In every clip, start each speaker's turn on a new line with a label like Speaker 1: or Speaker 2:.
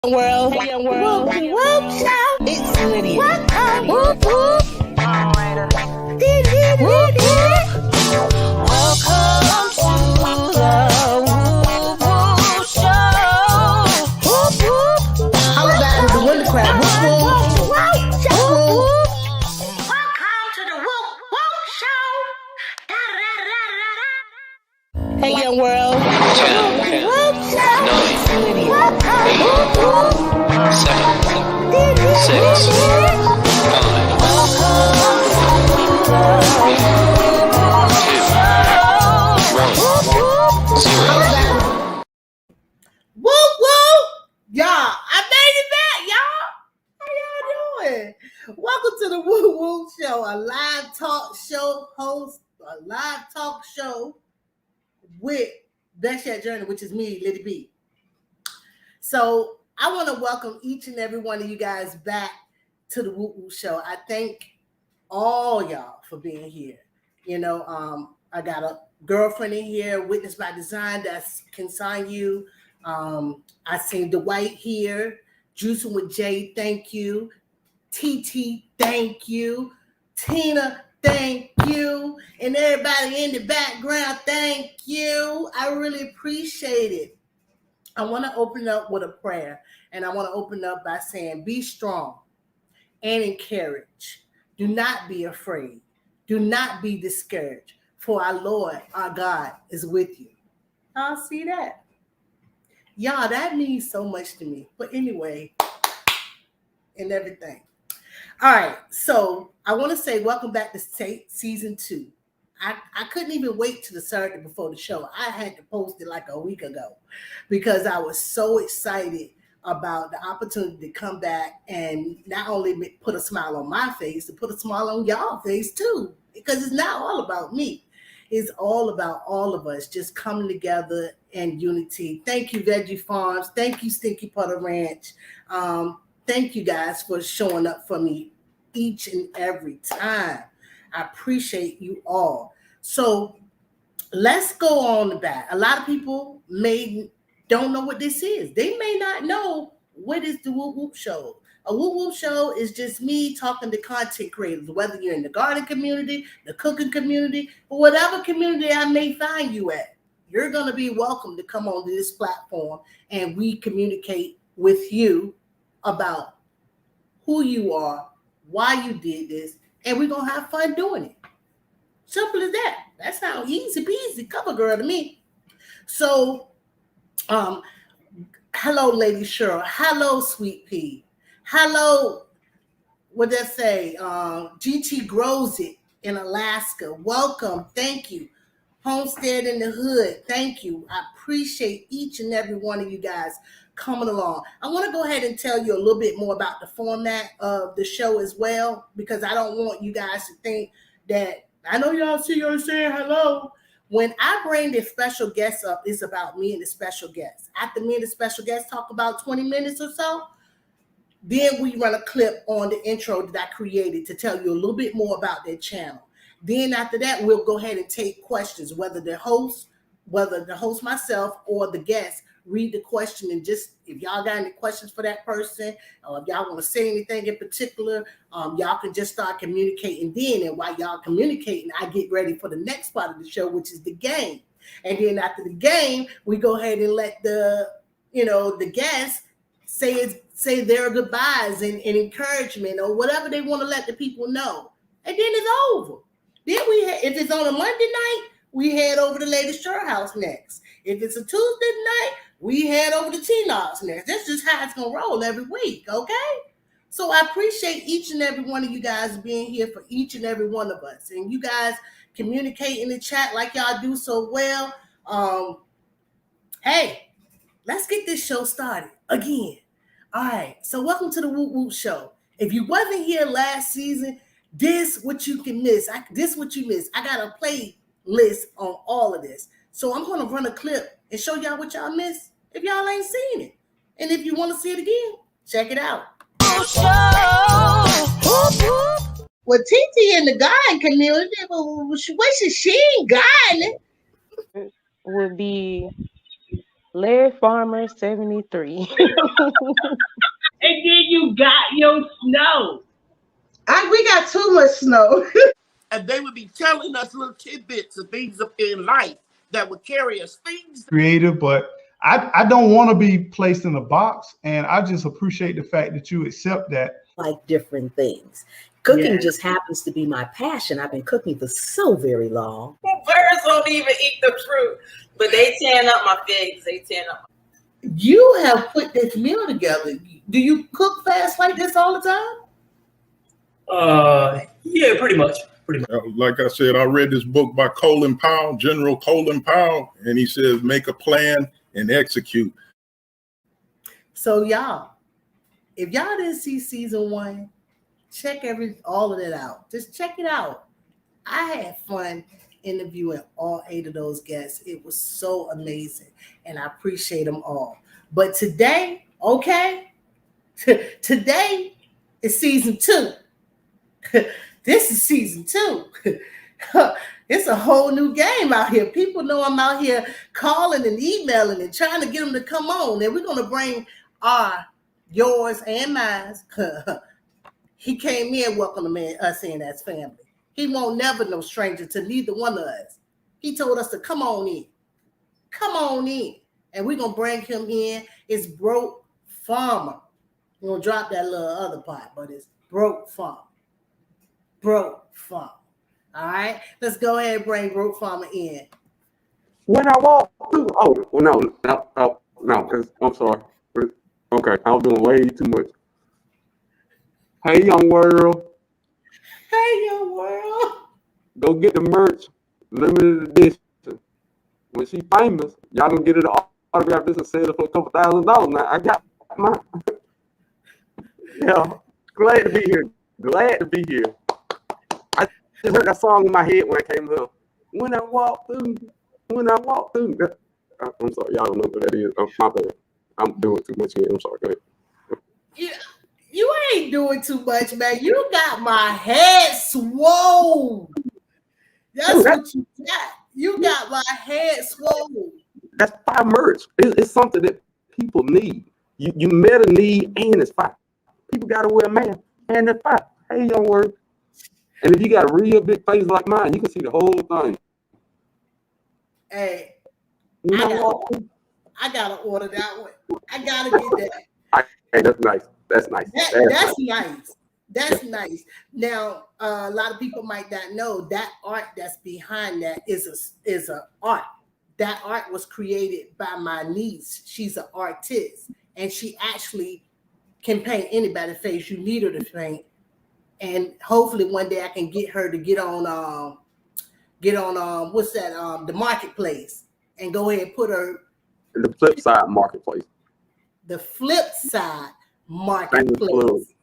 Speaker 1: World, hey world, Woop show. It's Lydia. Woop whoop. Woop whoop. Welcome to the Woop Whoop show. Woop whoop.
Speaker 2: How about the winter crab? Woop whoop.
Speaker 1: Woop whoop.
Speaker 3: Welcome to the Woop Whoop Show.
Speaker 1: Hey young world.
Speaker 4: 10,
Speaker 1: Woop show.
Speaker 4: 9,
Speaker 1: It's Lydia. Woop whoop.
Speaker 4: 7, 6, 5,
Speaker 2: Whoop whoop. Y'all, I made it back, y'all. How y'all doing? Welcome to the Woop Whoop Show, a live talk show with Bestyet Journey, which is me, Liddy B. So I want to welcome each and every one of you guys back to the Woop Whoop Show. I thank all y'all for being here. You know, I got a girlfriend in here, Witness by Design, that can sign you. I seen Dwight here, Juicing with Jay, thank you. TT, thank you. Tina, thank you. And everybody in the background, thank you. I really appreciate it. I want to open up with a prayer, and I want to open up by saying, be strong and encourage. Do not be afraid. Do not be discouraged, for our Lord, our God, is with you. I'll see that. Y'all, that means so much to me. But anyway, and everything. All right, so I want to say welcome back to season 2. I couldn't even wait to the Saturday before the show. I had to post it like a week ago because I was so excited about the opportunity to come back and not only put a smile on my face, to put a smile on y'all's face too, because it's not all about me. It's all about all of us just coming together in unity. Thank you, Veggie Farms. Thank you, Stinky Putter Ranch. Thank you guys for showing up for me each and every time. I appreciate you all. So let's go on the back. A lot of people don't know what this is. They may not know what is the Woop Whoop Show. A Woop Whoop Show is just me talking to content creators, whether you're in the garden community, the cooking community, or whatever community I may find you at. You're going to be welcome to come onto this platform and we communicate with you about who you are, why you did this, and we're going to have fun doing it. Simple as that. That sounds easy peasy, cover girl to me. So, hello, Lady Cheryl. Hello, Sweet Pea. Hello, what did I say? GT Grows It in Alaska. Welcome. Thank you. Homestead in the Hood. Thank you. I appreciate each and every one of you guys coming along. I want to go ahead and tell you a little bit more about the format of the show as well, because I don't want you guys to think that, I know y'all see you're saying hello. When I bring the special guests up, it's about me and the special guests. After me and the special guests talk about 20 minutes or so, then we run a clip on the intro that I created to tell you a little bit more about their channel. Then after that, we'll go ahead and take questions, whether the host myself or the guest read the question, and just if y'all got any questions for that person, or if y'all want to say anything in particular, y'all can just start communicating then. And while y'all communicating, I get ready for the next part of the show, which is the game. And then after the game, we go ahead and let the guests say their goodbyes and encouragement or whatever they want to let the people know. And then it's over. Then if it's on a Monday night, we head over to Lady Cheryl House next. If it's a Tuesday night, we head over to T-Knox next. That's just how it's going to roll every week, okay? So I appreciate each and every one of you guys being here for each and every one of us. And you guys communicate in the chat like y'all do so well. Hey, let's get this show started again. All right, so welcome to the Woop Whoop Show. If you wasn't here last season, this what you can miss. This what you miss. I got a playlist on all of this. So I'm going to run a clip and show y'all what y'all missed if y'all ain't seen it. And if you want to see it again, check it out. Well, TT in the garden community, what is she in gardening?
Speaker 5: Would be
Speaker 1: Larry Farmer 73.
Speaker 5: And then you got your snow.
Speaker 6: We got too much snow.
Speaker 7: And they would be telling us little tidbits of things in life that would carry us things.
Speaker 8: Creative, but I don't want to be placed in a box, and I just appreciate the fact that you accept that.
Speaker 9: Like different things. Cooking just happens to be my passion. I've been cooking for so very long.
Speaker 10: Birds don't even eat the fruit, but they tearing up my figs. They tearing up.
Speaker 2: You have put this meal together. Do you cook fast like this all the time?
Speaker 5: Yeah, pretty much.
Speaker 11: Like I said, I read this book by Colin Powell, General Colin Powell, and he says, make a plan and execute.
Speaker 2: So y'all, if y'all didn't see season 1, check all of it out. Just check it out. I had fun interviewing all 8 of those guests. It was so amazing, and I appreciate them all. But today, okay, today is season 2. This is season 2. It's a whole new game out here. People know I'm out here calling and emailing and trying to get them to come on. And we're going to bring yours and mine. He came in welcoming us in as family. He won't never no stranger to neither one of us. He told us to come on in. Come on in. And we're going to bring him in. It's Broke Farmer. We're going to drop that little other part, but it's Broke Farmer. Broke Farmer. All right, let's go ahead and bring Broke Farmer in.
Speaker 12: When I walk through, no, I'm sorry. Okay, I was doing way too much. Hey, young world.
Speaker 2: Hey, young world.
Speaker 12: Go get the merch, limited edition. When she famous, y'all gonna get it autograph this and sell it for a couple $1,000 now. I got mine. Yeah, glad to be here. Glad to be here. I just heard that song in my head when I came here. When I walk through. I'm sorry, y'all don't know what that is. My bad. I'm doing too much here. I'm sorry. Go ahead.
Speaker 2: You ain't doing too much, man. You got my head swole. That's what you got. You got my head swole.
Speaker 12: That's fire merch. It's something that people need. You met a need and it's fire. People gotta wear a mask and it's fire. Hey, young word. And if you got a real big face like mine, you can see the whole thing.
Speaker 2: Hey, I gotta order that one. I gotta get that.
Speaker 12: Hey, that's nice. That's nice.
Speaker 2: That's nice. That's nice. Now, a lot of people might not know that art that's behind that is a art. That art was created by my niece. She's an artist, and she actually can paint anybody's face. You need her to paint, and hopefully one day I can get her to get on what's that? The marketplace, and go ahead and put her.
Speaker 12: The flip side marketplace.
Speaker 2: The flip side marketplace.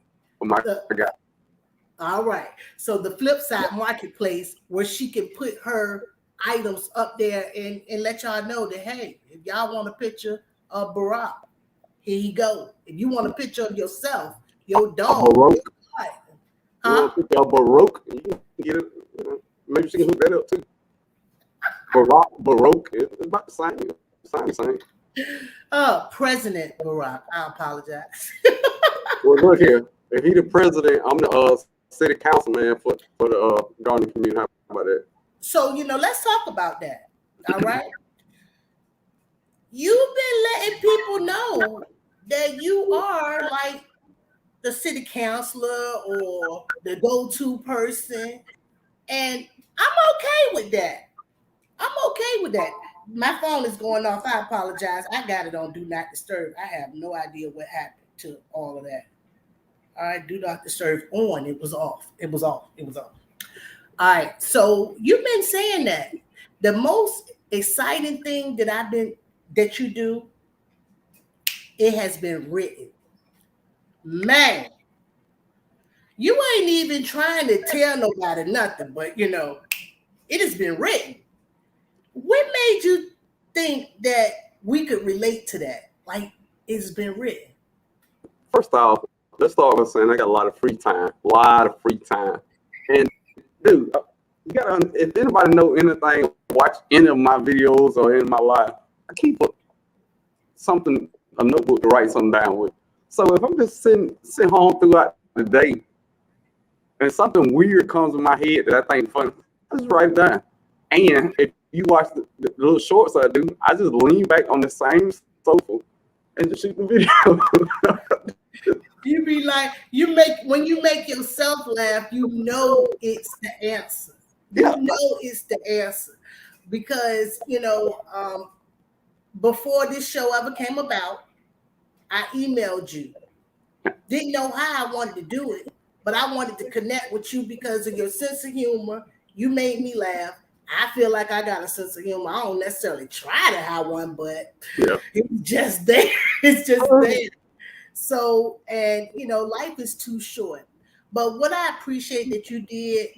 Speaker 2: All right. So the flip side marketplace where she can put her items up there and let y'all know that, hey, if y'all want a picture of Barack, here you go. If you want a picture of yourself, your dog.
Speaker 12: Baroque.
Speaker 2: Huh?
Speaker 12: Baroque. You can get it. Maybe she can hook that up too. Baroque. It's about the same.
Speaker 2: President Barack. I apologize.
Speaker 12: Well, look here. If he the president, I'm the city councilman for the Garden community. How about that?
Speaker 2: So, let's talk about that. All right. You've been letting people know that you are like the city councilor or the go-to person. And I'm okay with that. My phone is going off. I apologize. I got it on Do Not Disturb. I have no idea what happened to all of that. All right, Do Not Disturb on. It was off. All right, so you've been saying that. The most exciting thing that you do, it has been written. Man, you ain't even trying to tell nobody nothing, but it has been written. What made you think that we could relate to that? Like, it's been written.
Speaker 12: First off, let's start with saying I got a lot of free time. And dude, you gotta, if anybody know anything, watch any of my videos or any of my live, I keep a something, a notebook to write something down with. So if I'm just sitting home throughout the day and something weird comes in my head that I think funny, I just write it down. And if you watch the little shorts I do, I just lean back on the same sofa and just shoot the video.
Speaker 2: You be like, when you make yourself laugh, you know it's the answer. You know it's the answer. Because, before this show ever came about, I emailed you. Didn't know how I wanted to do it, but I wanted to connect with you because of your sense of humor. You made me laugh. I feel like I got a sense of humor. I don't necessarily try to have one, but it's just there. It's just there. So, and life is too short. But what I appreciate that you did,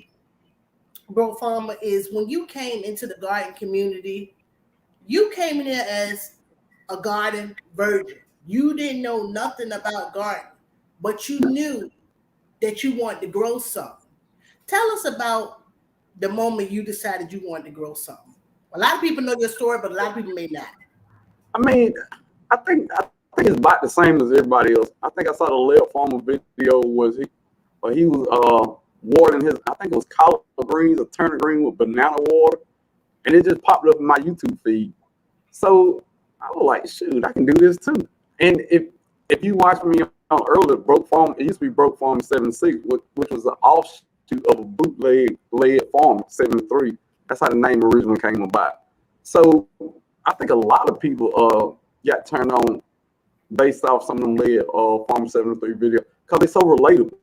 Speaker 2: Bro Farmer, is when you came into the garden community, you came in there as a garden virgin. You didn't know nothing about gardening, but you knew that you wanted to grow something. Tell us about the moment you decided you wanted to grow something. A lot of people know your story, but a lot of people may not.
Speaker 12: I mean, I think it's about the same as everybody else. I think I saw the Lil Farmer video he was watering his, I think it was collard greens or turnip green with banana water, and it just popped up in my YouTube feed. So I was like, shoot, I can do this too. And if you watch me on earlier, Broke Farm, it used to be Broke Farm 76, which was an offshoot of a bootleg Farm 73. That's how the name originally came about. So I think a lot of people got turned on based off some of them lead Farm 73 video because they're so relatable.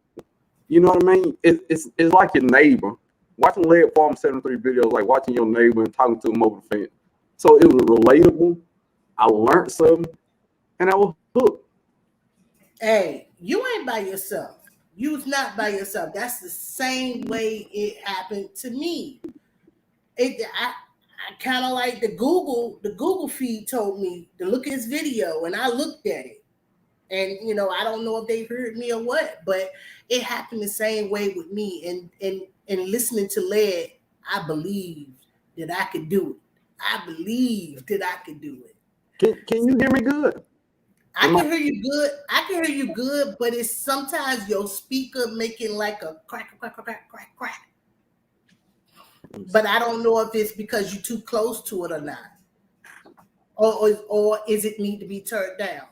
Speaker 12: You know what I mean? It's like your neighbor. Watching lead Farm 73 videos like watching your neighbor and talking to him over the fence. So it was relatable. I learned something, and I was hooked.
Speaker 2: Hey, you ain't by yourself. You was not by yourself. That's the same way it happened to me. I kind of like the Google feed told me to look at his video, and I looked at it. And I don't know if they heard me or what, but it happened the same way with me. And listening to Led, I believed that I could do it. I believed that I could do it.
Speaker 12: Can you hear me good?
Speaker 2: I can hear you good. I can hear you good, but it's sometimes your speaker making like a crack, crack, crack, crack, crack. But I don't know if it's because you're too close to it or not. Or is it need to be turned down?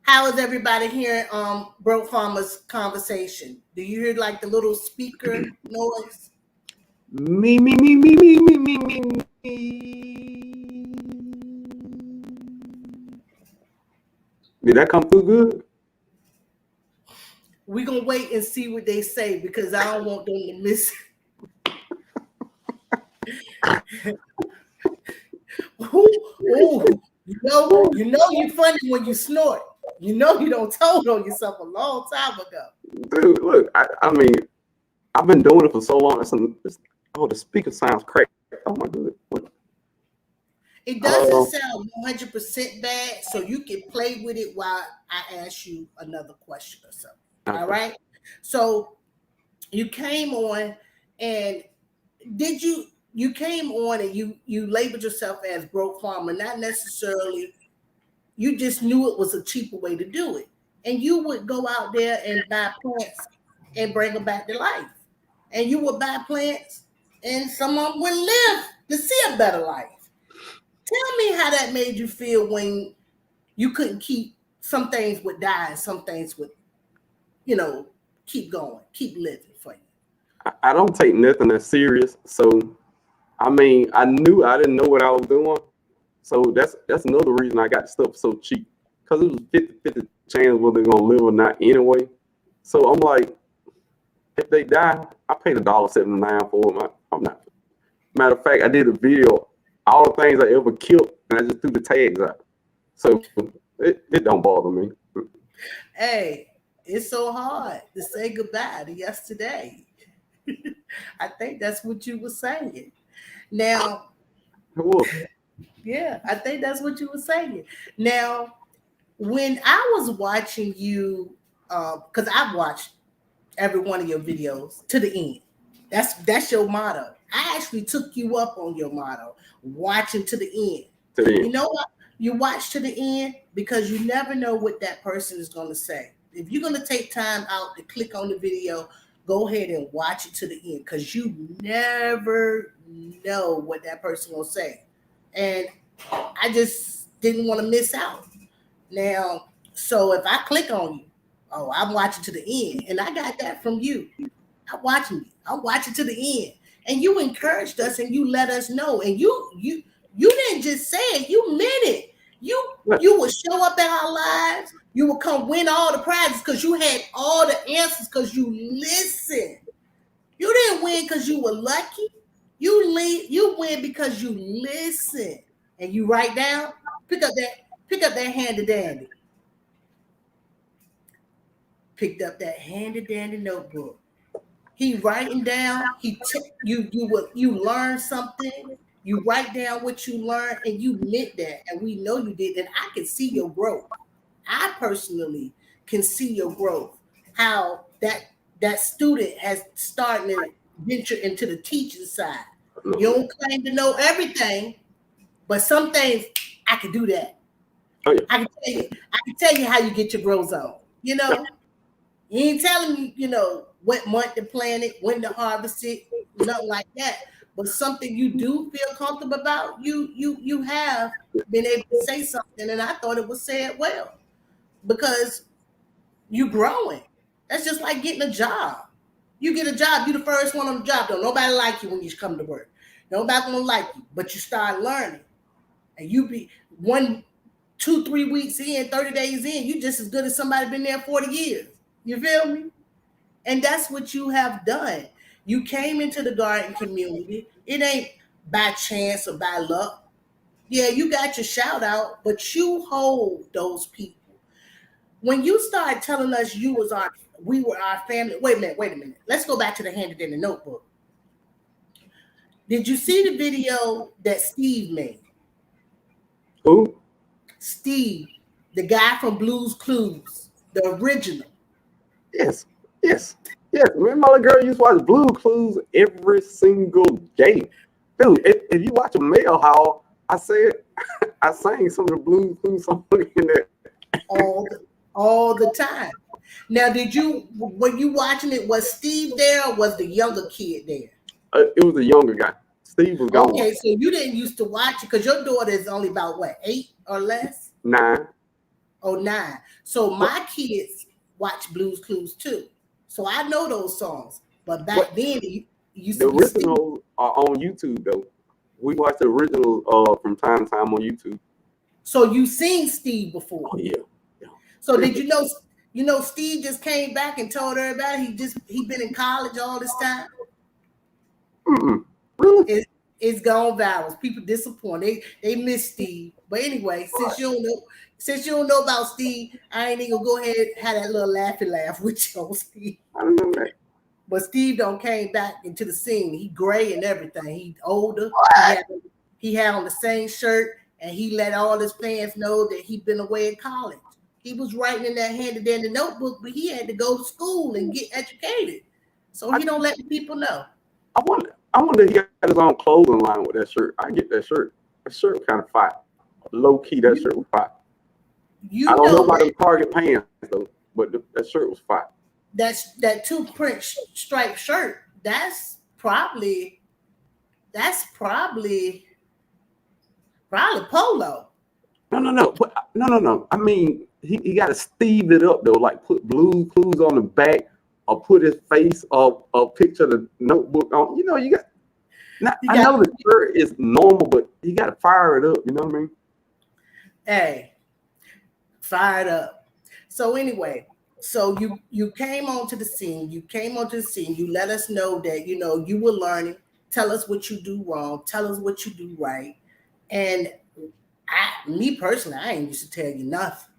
Speaker 2: How is everybody hearing Broke Farmer's conversation? Do you hear like the little speaker noise?
Speaker 12: Me. Did that come through good?
Speaker 2: We're going to wait and see what they say because I don't want them to miss it. Ooh, you know you're funny when you snort. You know you don't told on yourself a long time ago.
Speaker 12: Dude, look, I mean, I've been doing it for so long. The speaker sounds crazy. Oh my goodness.
Speaker 2: It doesn't sound 100% bad, so you can play with it while I ask you another question or something. Okay. All right. So you came on, and you came on and you labeled yourself as Broke Farmer, not necessarily. You just knew it was a cheaper way to do it, and you would go out there and buy plants and bring them back to life, and you would buy plants, and someone would live to see a better life. Tell me how that made you feel when you couldn't keep, some things would die and some things would, keep going, keep living for you.
Speaker 12: I don't take nothing as serious. So, I mean, I didn't know what I was doing. So that's another reason I got stuff so cheap. Because it was 50-50 chance whether they're going to live or not anyway. So I'm like, if they die, I paid $1.79 for it. I'm not. Matter of fact, I did a video, all the things I ever killed, and I just threw the tags out. So it don't bother me.
Speaker 2: Hey, it's so hard to say goodbye to yesterday. I think that's what you were saying. Now, yeah, I think that's what you were saying. Now, when I was watching you, because I've watched every one of your videos to the end. That's your motto. I actually took you up on your motto, watching to the end. You know what? You watch to the end because you never know what that person is going to say. If you're going to take time out to click on the video, go ahead and watch it to the end because you never know what that person will say. And I just didn't want to miss out. Now, so if I click on you, oh, I'm watching to the end. And I got that from you. I'm watching to the end. And you encouraged us and you let us know. And you didn't just say it, you meant it. You would show up in our lives. You would come win all the prizes because you had all the answers because you listened. You didn't win because you were lucky. You win because you listen and you write down. Pick up that handy dandy. Picked up that handy dandy notebook. He writing down. You learn something. You write down what you learned, and you meant that, and we know you did. And I can see your growth. I personally can see your growth. How that student has started to venture into the teaching side. You don't claim to know everything, but some things I can do that.
Speaker 12: Oh, yeah.
Speaker 2: I can tell you how you get your growth on. You know, you ain't telling me, what month to plant it, when to harvest it, nothing like that. But something you do feel comfortable about, you have been able to say something, and I thought it was said well because you growing. That's just like getting a job. You get a job, you the first one on the job. Don't nobody like you when you come to work. Nobody gonna like you, but you start learning, and you be 1, 2, 3 weeks in, 30 days in, you just as good as somebody been there 40 years. You feel me? And that's what you have done. You came into the garden community. It ain't by chance or by luck. Yeah, you got your shout out, but you hold those people. When you start telling us we were our family. Wait a minute. Let's go back to the handed in the notebook. Did you see the video that Steve made?
Speaker 12: Who?
Speaker 2: Steve, the guy from Blue's Clues, the original.
Speaker 12: Yes. Remember my little girl used to watch Blue Clues every single day. Dude, if you watch a mail haul, I sang some of the Blue Clues songs in there.
Speaker 2: All the time. Now, when you watching it, was Steve there or was the younger kid there?
Speaker 12: It was a younger guy. Steve was gone.
Speaker 2: Okay, so you didn't used to watch it because your daughter is only about what, 8 or less?
Speaker 12: 9.
Speaker 2: Oh, 9. So my kids watch Blue's Clues too. So I know those songs. But back then, the
Speaker 12: originals are on YouTube though. We watched the originals from time to time on YouTube.
Speaker 2: So you seen Steve before?
Speaker 12: Oh yeah.
Speaker 2: So did you know Steve just came back and told everybody he been in college all this time?
Speaker 12: Really?
Speaker 2: It's gone viral. People disappointed. They miss Steve. But anyway, since you don't know about Steve, I ain't even gonna go ahead and have that little laugh with you on Steve.
Speaker 12: I don't know that.
Speaker 2: But Steve don't came back into the scene. He gray and everything. He older. He had on the same shirt, and he let all his fans know that he'd been away in college. He was writing in that handed in the notebook, but he had to go to school and get educated. So he don't let the people know.
Speaker 12: I wonder if he got his own clothing line with that shirt. I get that shirt. That shirt kind of fire. Low key, that shirt was fire. I don't know about the Target pants though, but that shirt was fire.
Speaker 2: That 2 print striped shirt. That's probably polo.
Speaker 12: No. I mean, he got to Steve it up though, like put Blue Clues on the back or put his face or picture the notebook on. You know, I know the shirt is normal, but you got to fire it up. You know what I mean?
Speaker 2: Hey, fired up. So anyway, so you came onto the scene. You let us know that you were learning. Tell us what you do wrong. Tell us what you do right. And me personally, I ain't used to tell you nothing.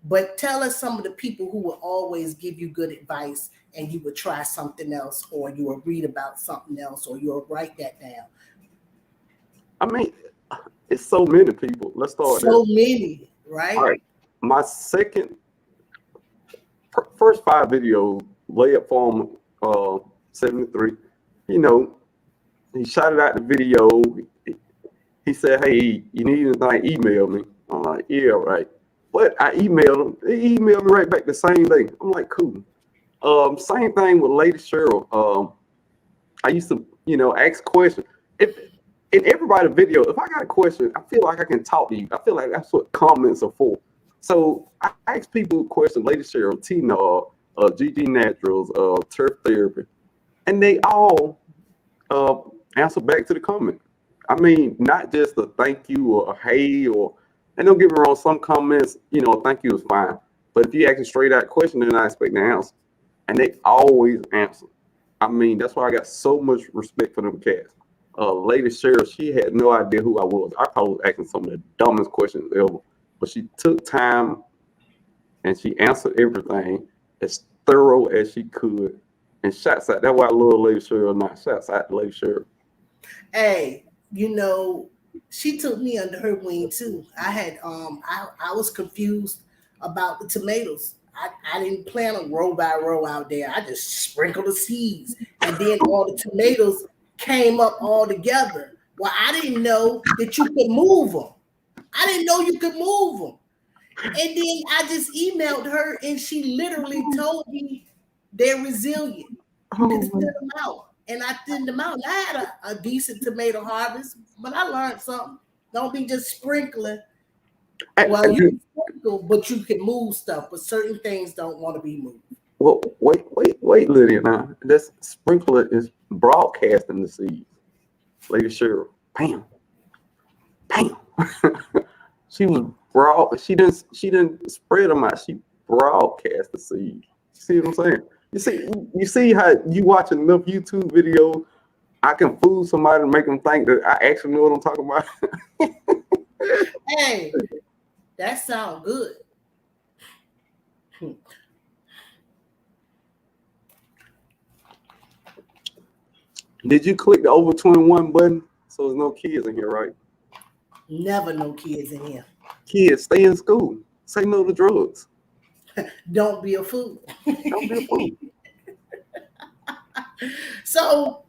Speaker 2: But tell us some of the people who will always give you good advice and you would try something else, or you will read about something else, or you'll write that down.
Speaker 12: I mean, it's so many people. Let's start
Speaker 2: so many, right?
Speaker 12: All right. My first 5 videos, Layup Form 73, he shouted out the video. He said, hey, you need anything, email me. I'm like, yeah, right. But I emailed them. They emailed me right back the same day. I'm like, cool. Same thing with Lady Cheryl. I used to, ask questions. If in everybody's video, if I got a question, I feel like I can talk to you. I feel like that's what comments are for. So I ask people questions, Lady Cheryl, Tina, GG Naturals, Turf Therapy, and they all answer back to the comment. I mean, not just a thank you or a hey and don't get me wrong, some comments, thank you is fine. But if you ask a straight out question, then I expect an answer. And they always answer. I mean, that's why I got so much respect for them cats. Lady Cheryl, she had no idea who I was. I probably was asking some of the dumbest questions ever. But she took time and she answered everything as thorough as she could. And shouts out. That's why I love Lady Cheryl. Not shouts out to Lady Cheryl.
Speaker 2: Hey, she took me under her wing too. I had I was confused about the tomatoes. I didn't plant them row by row out there. I just sprinkled the seeds, and then all the tomatoes came up all together. Well, I didn't know that you could move them. I didn't know you could move them. And then I just emailed her, and she literally told me they're resilient. You can thin them out. And I thinned them out. And I had a decent tomato harvest, but I learned something. Don't be just sprinkling. Well, you can sprinkle, but you can move stuff, but certain things don't want to be moved.
Speaker 12: Well, wait, Lydia. Now, this sprinkler is broadcasting the seeds. Lady Cheryl, bam. She was broad. She didn't spread them out. She broadcast the seeds. See what I'm saying? You see how you watch enough YouTube videos, I can fool somebody and make them think that I actually know what I'm talking about.
Speaker 2: Hey, that sounds good.
Speaker 12: Did you click the over 21 button? So there's no kids in here, right?
Speaker 2: Never no kids in here.
Speaker 12: Kids, stay in school. Say no to drugs.
Speaker 2: Don't be a fool.
Speaker 12: Don't be a fool.
Speaker 2: So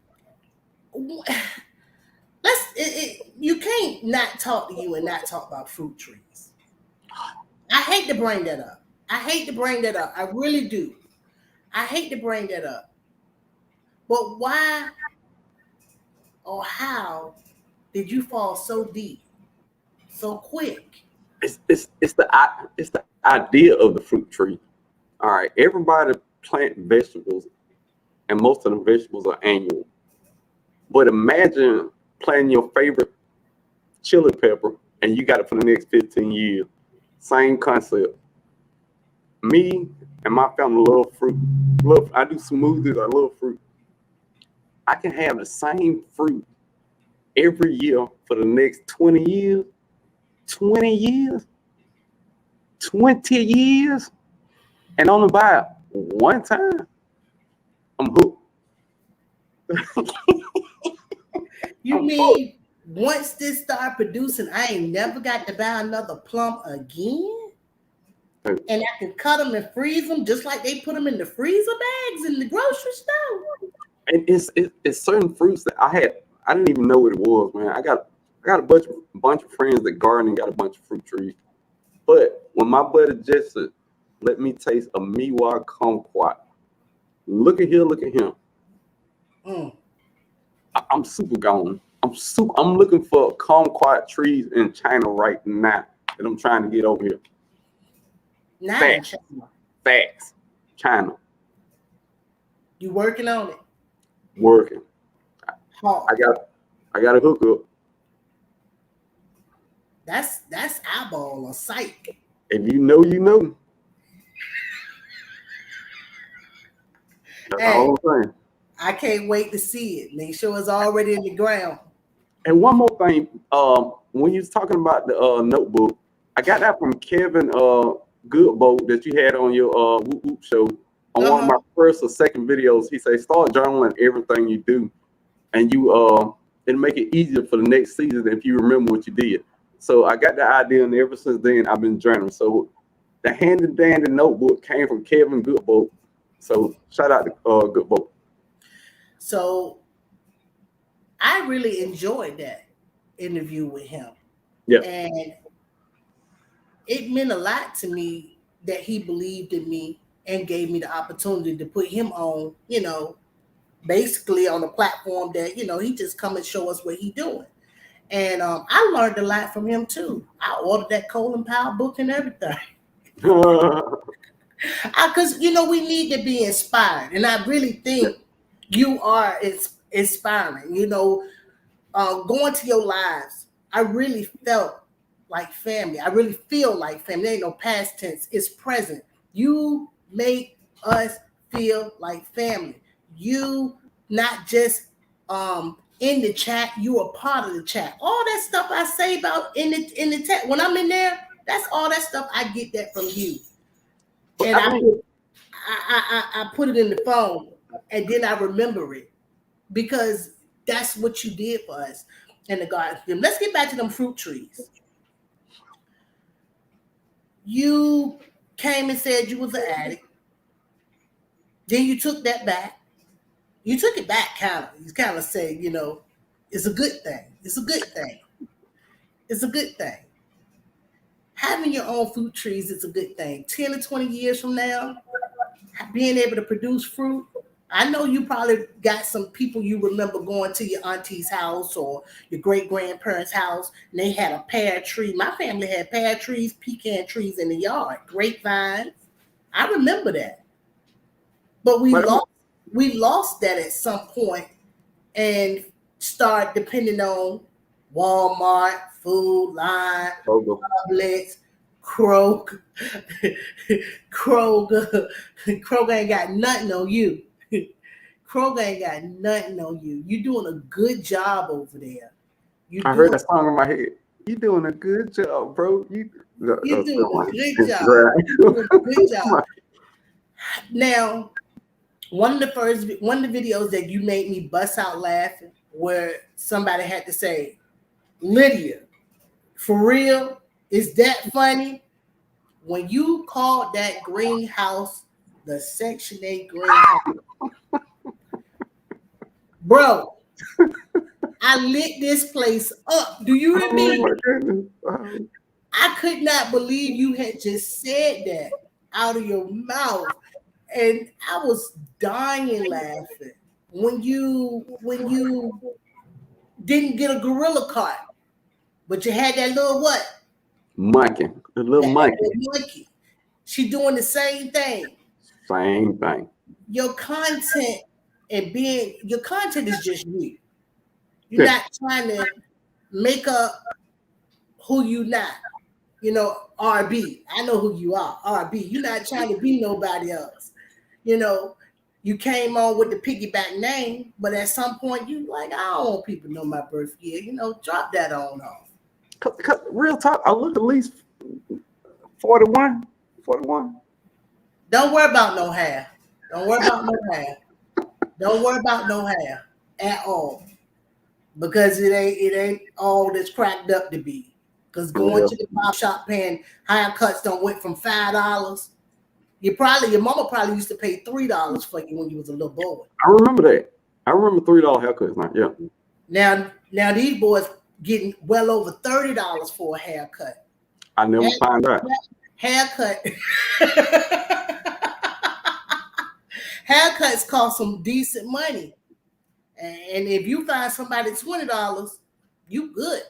Speaker 2: you can't not talk to you and not talk about fruit trees. I hate to bring that up. I really do. I hate to bring that up. But why or how did you fall so deep, so quick?
Speaker 12: It's the idea of the fruit tree. All right, everybody plant vegetables, and most of the vegetables are annual. But imagine planting your favorite chili pepper, and you got it for the next 15 years. Same concept. Me and my family love fruit. I do smoothies. I love fruit. I can have the same fruit every year for the next 20 years. 20 years? 20 years? And only buy it one time? I'm hooked.
Speaker 2: You mean once this start producing, I ain't never got to buy another plum again? And I can cut them and freeze them just like they put them in the freezer bags in the grocery store.
Speaker 12: And it's certain fruits that I didn't even know what it was, man. I got a bunch of friends that garden and got a bunch of fruit trees. But when my buddy just said, let me taste a Miwa kumquat. Look at here, look at him. I'm super gone. I'm looking for kumquat trees in China right now that I'm trying to get over here. Facts. China.
Speaker 2: You working on it?
Speaker 12: Working.
Speaker 2: Hard.
Speaker 12: I got a hookup.
Speaker 2: That's eyeball or sight.
Speaker 12: If you know, you know. That's all I'm saying.
Speaker 2: I can't wait to see it. Make sure it's already in the ground.
Speaker 12: And one more thing, when you was talking about the notebook, I got that from Kevin Goodboat that you had on your Woop Woop show. On one of my first or second videos, he said, start journaling everything you do. And it'll make it easier for the next season if you remember what you did. So I got the idea, and ever since then, I've been journaling. So the handy dandy notebook came from Kevin Goodboat. So shout out to Goodboat.
Speaker 2: So I really enjoyed that interview with him.
Speaker 12: Yeah.
Speaker 2: And it meant a lot to me that he believed in me and gave me the opportunity to put him on, basically on a platform that, he just come and show us what he doing. And I learned a lot from him too. I ordered that Colin Powell book and everything. Because, we need to be inspired. And I really think you are inspiring, going to your lives. I really felt like family. I really feel like family. There ain't no past tense. It's present. You make us feel like family. You not just in the chat, you are part of the chat. All that stuff I say about in the chat, when I'm in there, that's all that stuff I get that from you. And I put it in the phone, and then I remember it because that's what you did for us in the garden. Let's get back to them fruit trees. You came and said you was an addict. Then you took that back. You took it back, kind of. You kind of say, it's a good thing. It's a good thing. It's a good thing. Having your own fruit trees is a good thing. 10 or 20 years from now, being able to produce fruit. I know you probably got some people you remember going to your auntie's house or your great-grandparents' house, and they had a pear tree. My family had pear trees, pecan trees in the yard, grapevines. I remember that. But we lost that at some point and start depending on Walmart, Food Line, Publix, Kroger. Kroger ain't got nothing on you. Kroger ain't got nothing on you. You're doing a good job over there.
Speaker 12: I heard that song in my head. You doing a good job, bro. You're doing a good job.
Speaker 2: You're doing a good job. Now, one of the videos that you made me bust out laughing, where somebody had to say, "Lydia, for real, is that funny?" When you called that greenhouse the Section 8 greenhouse, bro, I lit this place up. Do you hear me?
Speaker 12: Oh my goodness.
Speaker 2: I could not believe you had just said that out of your mouth. And I was dying laughing when you didn't get a gorilla cart, but you had that little what?
Speaker 12: Monkey. The little monkey.
Speaker 2: She doing the same thing.
Speaker 12: Same thing.
Speaker 2: Your content is just you. You're not trying to make up who you not. RB. I know who you are, RB. You're not trying to be nobody else. You came on with the piggyback name, but at some point you like, I don't want people to know my birth year. Drop that on off.
Speaker 12: Cause real talk, I look at least 41.
Speaker 2: Don't worry about no hair. Don't worry about no hair. Don't worry about no hair at all. Because it ain't all that's cracked up to be. Because going to the barber shop paying haircuts went from $5. Your mama probably used to pay $3 for you when you was a little boy.
Speaker 12: I remember that. I remember $3 haircuts now. Yeah.
Speaker 2: Now these boys getting well over $30 for a haircut.
Speaker 12: I never find out.
Speaker 2: Haircut. Haircuts cost some decent money. And if you find somebody $20, you good.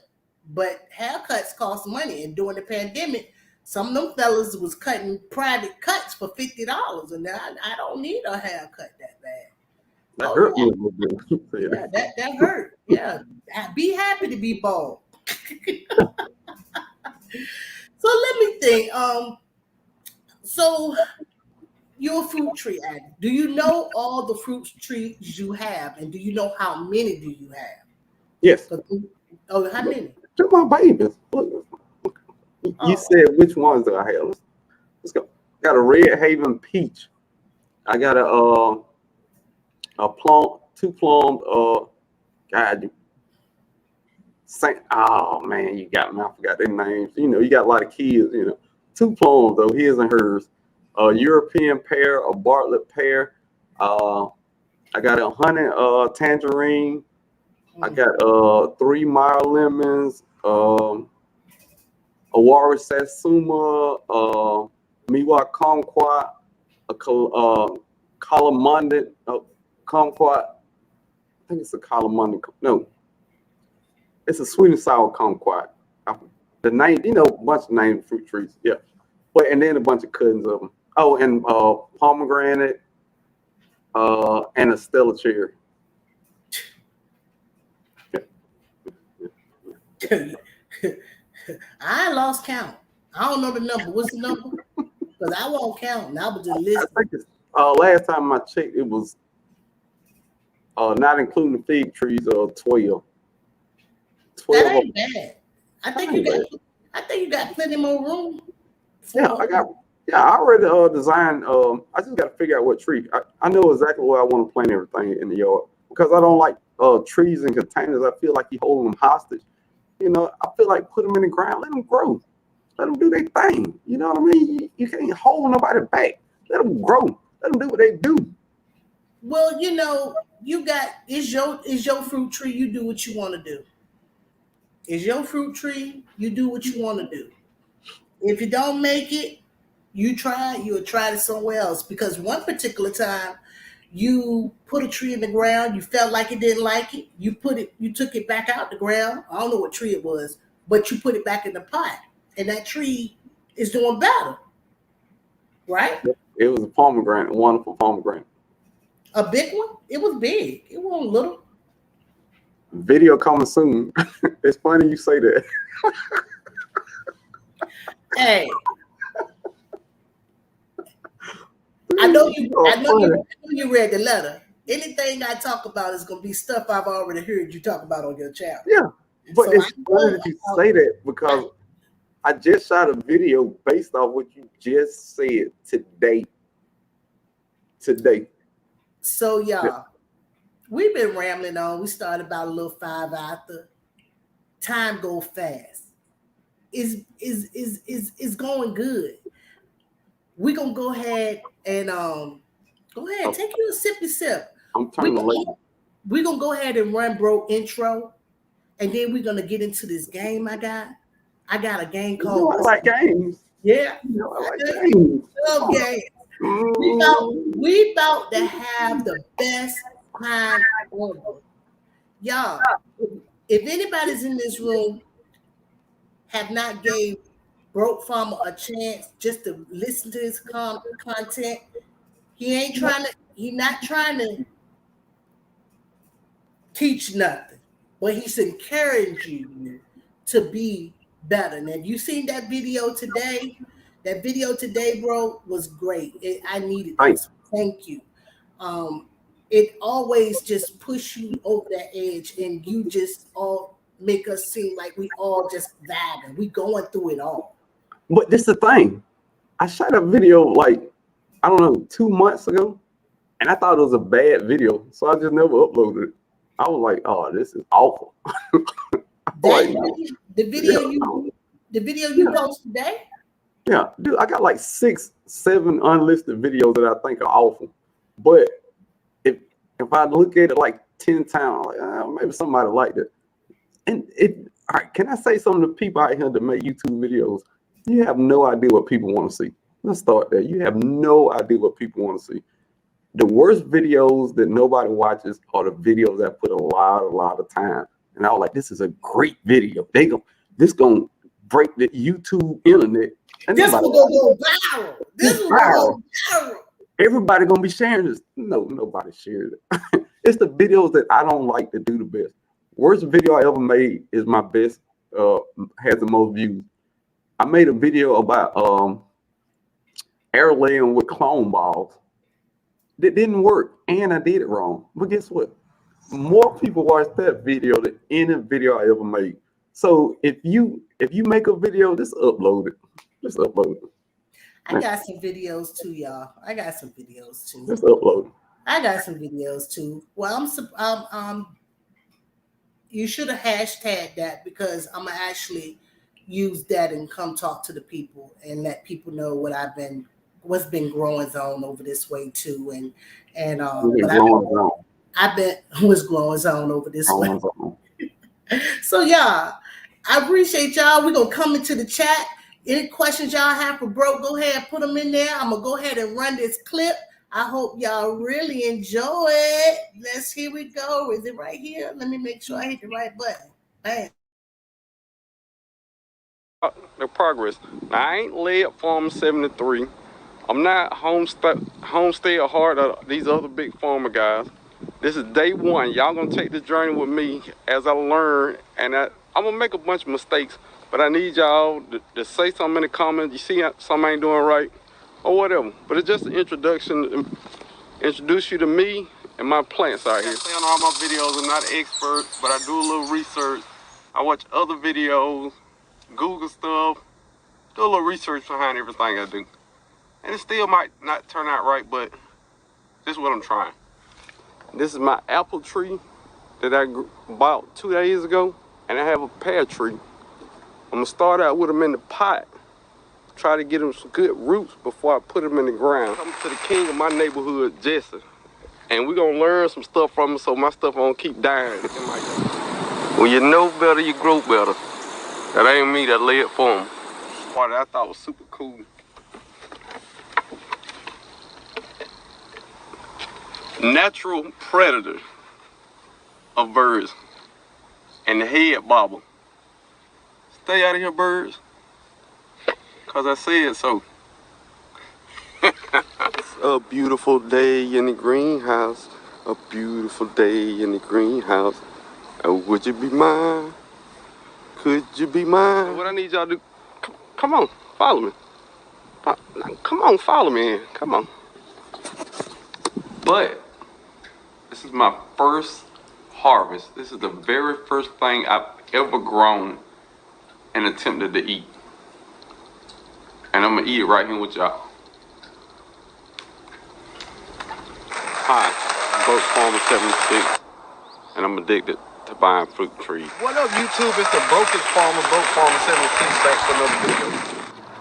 Speaker 2: But haircuts cost money. And during the pandemic, some of them fellas was cutting private cuts for $50. And I don't need a haircut that bad.
Speaker 12: That hurt me a little bit.
Speaker 2: Yeah, that hurt. Yeah. Be happy to be bald. So let me think. So you're a fruit tree addict. Do you know all the fruit trees you have? And do you know how many do you have?
Speaker 12: Yes.
Speaker 2: Oh, how many?
Speaker 12: Just my babies. You said which ones do I have? Let's go. Got a Red Haven peach. I got a plum, 2 plums. God, oh man, you got me. I forgot their names. You got a lot of kids. 2 plums though, his and hers. A European pear, a Bartlett pear. I got a honey tangerine. I got 3 Meyer lemons. Awara Satsuma, Miwa Kumquat, Calamondant, Kumquat. I think it's a Calamondant. No, it's a sweet and sour kumquat. The name, you know, a bunch of named fruit trees. Yeah. But and then a bunch of cousins of them. Oh, and pomegranate, and a Stella cherry.
Speaker 2: I lost count. I don't know the number. What's the number? Because I won't count. And I was just listening.
Speaker 12: I think it's, last time I checked, it was not including the fig trees, 12. 12.
Speaker 2: That ain't bad. I think you got plenty more room.
Speaker 12: Yeah, I already designed. I just got to figure out what tree. I know exactly where I want to plant everything in the yard because I don't like trees in containers. I feel like you holding them hostage. You know, I feel like put them in the ground, let them grow, let them do their thing. You know what I mean? You can't hold nobody back. Let them grow. Let them do what they do.
Speaker 2: Well, you know, you got is your fruit tree. You do what you want to do. Is your fruit tree? You do what you want to do. If you don't make it, you'll try it somewhere else. Because one particular time, you put a tree in the ground, you felt like it didn't like it, you took it back out the ground. I don't know what tree it was, but you put it back in the pot, and that tree is doing better, right?
Speaker 12: It was a pomegranate, a wonderful pomegranate.
Speaker 2: A big one? It was big. It wasn't little.
Speaker 12: Video coming soon. It's funny you say that.
Speaker 2: Hey, I know you read the letter. Anything I talk about is gonna be stuff I've already heard you talk about on your channel.
Speaker 12: Yeah, but
Speaker 2: So
Speaker 12: it's funny that you say that because I just shot a video based off what you just said today.
Speaker 2: So y'all, we've been rambling on. We started about a little 5 after. Time go fast. Is going good. We're gonna go ahead and take you a sippy sip.
Speaker 12: I'm turning the light.
Speaker 2: We're gonna go ahead and run bro intro, and then we're gonna get into this game I got. I got a game called
Speaker 12: I like games.
Speaker 2: Yeah.
Speaker 12: I like games.
Speaker 2: Love games. We about to have the best time ever. Y'all, if anybody's in this room have not gave Broke Farmer a chance just to listen to his content, he's not trying to teach nothing, but he's encouraging you to be better. And if you seen that video today, bro, was great. I needed this. Thank you. It always just push you over that edge, and you just all make us seem like we all just vibing. We going through it all.
Speaker 12: But this is the thing. I shot a video like, I don't know, 2 months ago, and I thought it was a bad video, so I just never uploaded it. I was like, oh, this is awful.
Speaker 2: The video you posted today?
Speaker 12: Yeah, dude, I got like 6, 7 unlisted videos that I think are awful. But if I look at it like 10 times, like, maybe somebody liked it. And all right, can I say something to people out here that make YouTube videos? You have no idea what people want to see. Let's start there. You have no idea what people want to see. The worst videos that nobody watches are the videos that put a lot of time. And I was like, this is a great video. This gonna break the YouTube internet. And
Speaker 2: this will go viral. This will go viral.
Speaker 12: Everybody gonna be sharing this. No, nobody shares it. It's the videos that I don't like to do the best. Worst video I ever made is my best, has the most views. I made a video about air laying with clone balls. That didn't work, and I did it wrong. But guess what? More people watch that video than any video I ever made. So if you make a video, just upload it. Just upload it.
Speaker 2: I got some videos too, y'all. I got some videos too.
Speaker 12: Just upload it.
Speaker 2: I got some videos too. Well, you should have hashtagged that because I'm gonna actually use that and come talk to the people and let people know what's been growing on over this way too. I've been was growing on over this way. So yeah, I appreciate y'all. We're going to come into the chat. Any questions y'all have for Bro, go ahead and put them in there. I'm going to go ahead and run this clip. I hope y'all really enjoy it. Here we go. Is it right here? Let me make sure I hit the right button. Bam.
Speaker 12: The progress. Now, I ain't led Farm 73. I'm not Homestead Hard of these other big farmer guys. This is day one. Y'all gonna take this journey with me as I learn, and I'm gonna make a bunch of mistakes, but I need y'all to say something in the comments. You see something I ain't doing right, or whatever. But it's just an introduction, introduce you to me and my plants out here. I say on all my videos, I'm not an expert, but I do a little research. I watch other videos, Google stuff, do a little research behind everything I do. And it still might not turn out right, but this is what I'm trying. This is my apple tree that I bought 2 days ago, and I have a pear tree. I'm gonna start out with them in the pot, try to get them some good roots before I put them in the ground. Come to the king of my neighborhood, Jesse, and we're gonna learn some stuff from him so my stuff won't keep dying. When you know better, you grow better. That ain't me that led for him. Part that I thought was super cool. Natural predator of birds and the head bobber. Stay out of here, birds, cause I said so. It's a beautiful day in the greenhouse, a beautiful day in the greenhouse. Oh, would you be mine? Could you be mine? What I need y'all to do, come on, follow me. Come on, follow me in, come on. But this is my first harvest. This is the very first thing I've ever grown and attempted to eat. And I'm gonna eat it right here with y'all. Hi, I'm Boat Farmer 76, and I'm addicted to buying fruit trees. What up, YouTube? It's the brokest farmer, Boat Farmer 76, back for another video.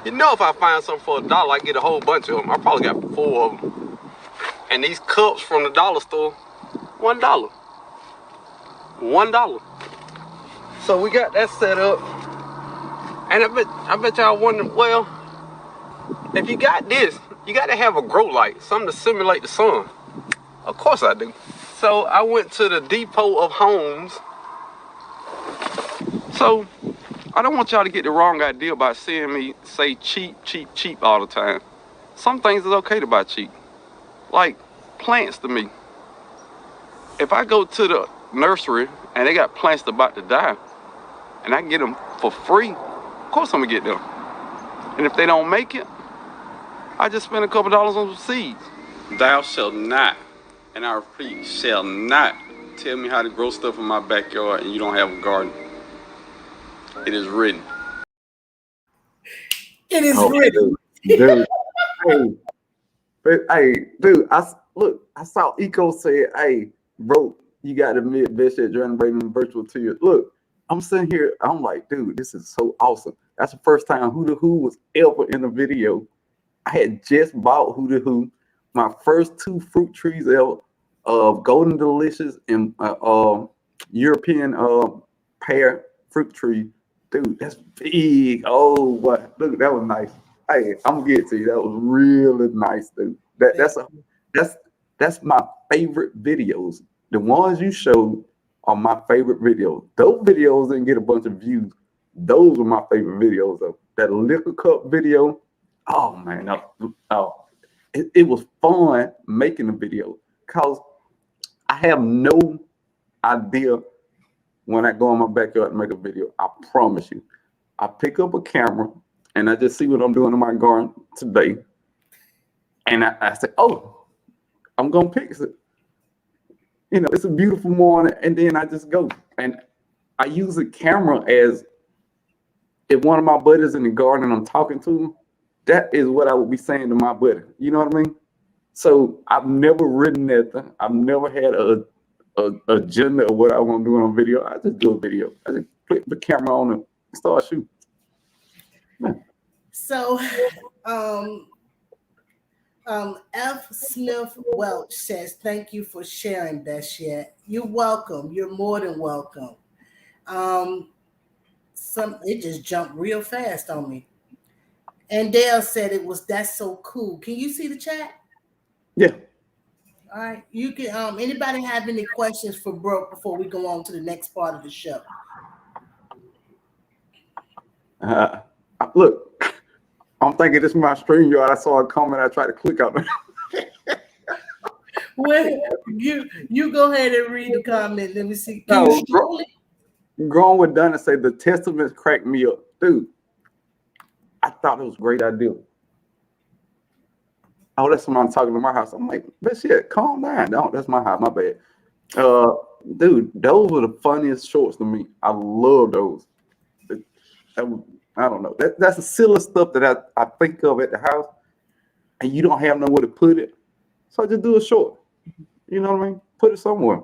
Speaker 12: You know, if I find something for $1, I get a whole bunch of them. I probably got 4 of them. And these cups from the dollar store, $1. $1. So we got that set up. And I bet y'all wondering, well, if you got this, you got to have a grow light, something to simulate the sun. Of course I do. So I went to the Depot of Homes. So I don't want y'all to get the wrong idea about seeing me say cheap, cheap, cheap all the time. Some things is okay to buy cheap. Like plants to me. If I go to the nursery and they got plants about to die, and I can get them for free, of course I'm gonna get them. And if they don't make it, I just spend a couple dollars on some seeds. Thou shalt not, and I repeat, shall not tell me how to grow stuff in my backyard and you don't have a garden. It is written.
Speaker 2: It is written.
Speaker 12: Dude, hey, dude, I saw Eco say, hey, bro, you got to admit, Bestyet joining Raven virtual to you. Look, I'm sitting here, I'm like, dude, this is so awesome. That's the first time Who the Who was ever in the video. I had just bought Who the Who, my first 2 fruit trees ever, of Golden Delicious and European pear fruit tree. Dude, that's big. Oh, what? Look, that was nice. Hey, I'm gonna get it to you. That was really nice, dude. That's my favorite videos. The ones you showed are my favorite videos. Those videos didn't get a bunch of views. Those were my favorite videos though. That liquor cup video. Oh man, it was fun making the video because I have no idea when I go in my backyard and make a video. I promise you. I pick up a camera and I just see what I'm doing in my garden today. And I say, oh, I'm gonna fix it. You know, it's a beautiful morning, and then I just go. And I use the camera as if one of my buddies in the garden and I'm talking to him, that is what I would be saying to my buddy. You know what I mean? So I've never written that. I've never had a agenda of what I want to do on a video. I just do a video. I just put the camera on and start shooting. Man.
Speaker 2: So, F. Smith Welch says, thank you for sharing, Bestyet. You're welcome. You're more than welcome. It just jumped real fast on me. And Dale said that's so cool. Can you see the chat?
Speaker 12: Yeah.
Speaker 2: All right. You can anybody have any questions for Brooke before we go on to the next part of the show?
Speaker 12: Look, I'm thinking this is my stream, y'all. I saw a comment. I tried to click on it.
Speaker 2: Well, you go ahead and read the comment. Let me see.
Speaker 12: Growing with Dunn and say the testaments cracked me up, dude. I thought it was a great idea. Oh, that's when I'm talking to my house. I'm like, Bestyet, calm down. No, that's my house. My bad. Dude, those were the funniest shorts to me. I love those. I don't know. That's the silly stuff that I think of at the house, and you don't have nowhere to put it. So I just do a short. You know what I mean? Put it somewhere.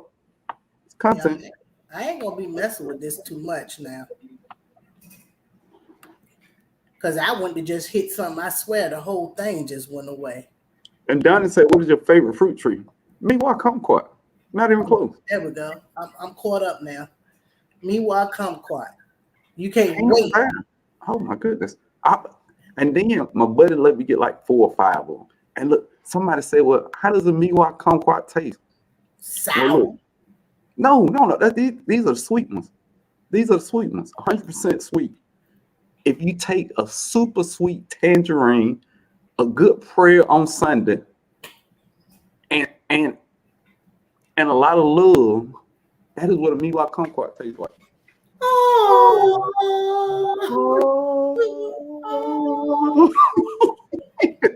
Speaker 12: It's content.
Speaker 2: Yeah, I ain't gonna be messing with this too much now. Because I wanted to just hit something. I swear the whole thing just went away.
Speaker 12: And Donnie said, what is your favorite fruit tree? Miwa kumquat. Not even close.
Speaker 2: There we go. I'm caught up now. Miwa kumquat. You can't wait.
Speaker 12: Oh my goodness. And then my buddy let me get like 4 or 5 of them. And look, somebody said, well, how does a Miwa kumquat taste?
Speaker 2: Sour.
Speaker 12: Well, no. These are the sweet ones. These are the sweet ones. 100% sweet. If you take a super sweet tangerine, a good prayer on Sunday, and a lot of love, that is what a Miwa kumquat tastes like.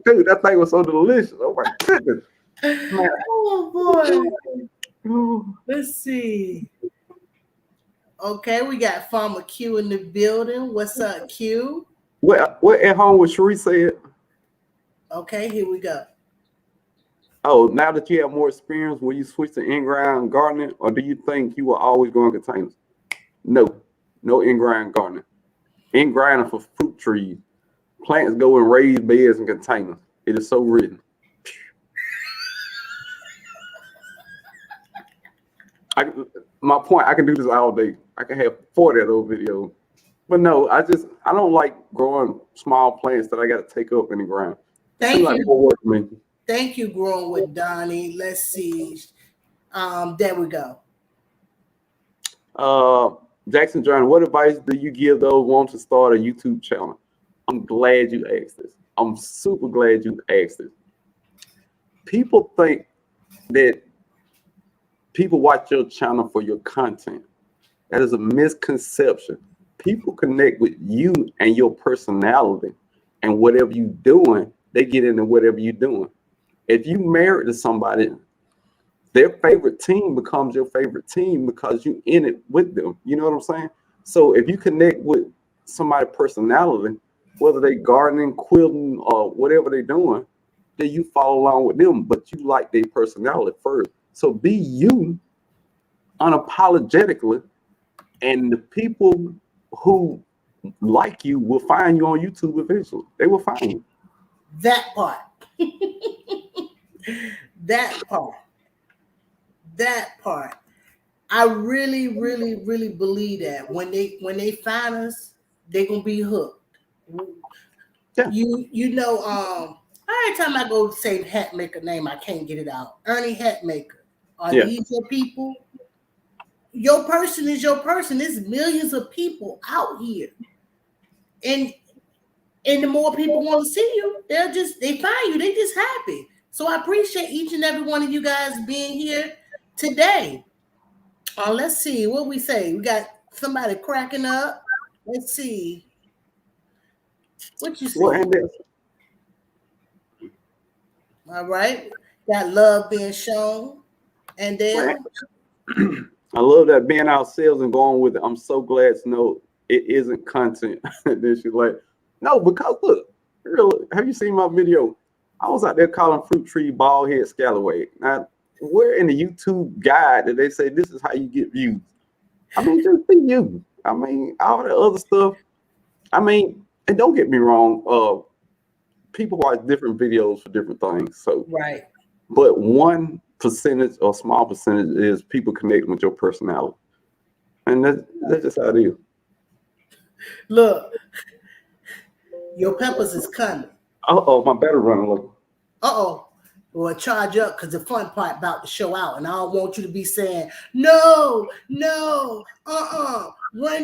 Speaker 12: Dude, that thing was so delicious. Oh my goodness. Man.
Speaker 2: Oh boy. Let's see. Okay, we got Farmer Q in the building. What's up, Q?
Speaker 12: What at home with Cherie said?
Speaker 2: Okay, here we go.
Speaker 12: Oh, now that you have more experience, will you switch to in-ground gardening, or do you think you will always go in containers? No in-ground gardening. In-ground for fruit trees. Plants go in raised beds and containers. It is so written. My point, I can do this all day. I can have 40 of those videos. But no, I don't like growing small plants that I got to take up in the ground.
Speaker 2: Thank you.
Speaker 12: Like more work for me.
Speaker 2: Thank you, Growing with Donnie. Let's see. There we go.
Speaker 12: Jackson John, what advice do you give those who want to start a YouTube channel? I'm glad you asked this. I'm super glad you asked this. People think that people watch your channel for your content. That is a misconception. People connect with you and your personality, and whatever you're doing, they get into whatever you're doing. If you married to somebody, their favorite team becomes your favorite team because you're in it with them. You know what I'm saying? So if you connect with somebody's personality, whether they gardening, quilting, or whatever they're doing, then you follow along with them, but you like their personality first. So be you unapologetically, and the people who like you will find you on YouTube eventually. They will find you.
Speaker 2: That part. That part. I really, really, really believe that when they find us, they're gonna be hooked. Yeah. You know, every time I go say hat maker name, I can't get it out. Ernie Hatmaker. Are these your people? Your person is your person. There's millions of people out here. And the more people want to see you, they find you. They just happy. So I appreciate each and every one of you guys being here today. Let's see what we say. We got somebody cracking up. Let's see. What you see? All right. Got love being shown. And then
Speaker 12: I love that being ourselves and going with it. I'm so glad to know it isn't content. Then she's like, no, because look, have you seen my video? I was out there calling fruit tree bald head scallywag. Now, where in the YouTube guide did they say this is how you get views? I mean, just be you. I mean, all the other stuff. I mean, and don't get me wrong, people watch different videos for different things. So
Speaker 2: right.
Speaker 12: But 1% or small percentage is people connecting with your personality. And that's just how it is.
Speaker 2: Look, your peppers is coming.
Speaker 12: Uh-oh, my battery running low.
Speaker 2: Uh-oh. Well, charge up because the fun part about to show out. And I don't want you to be saying, no, run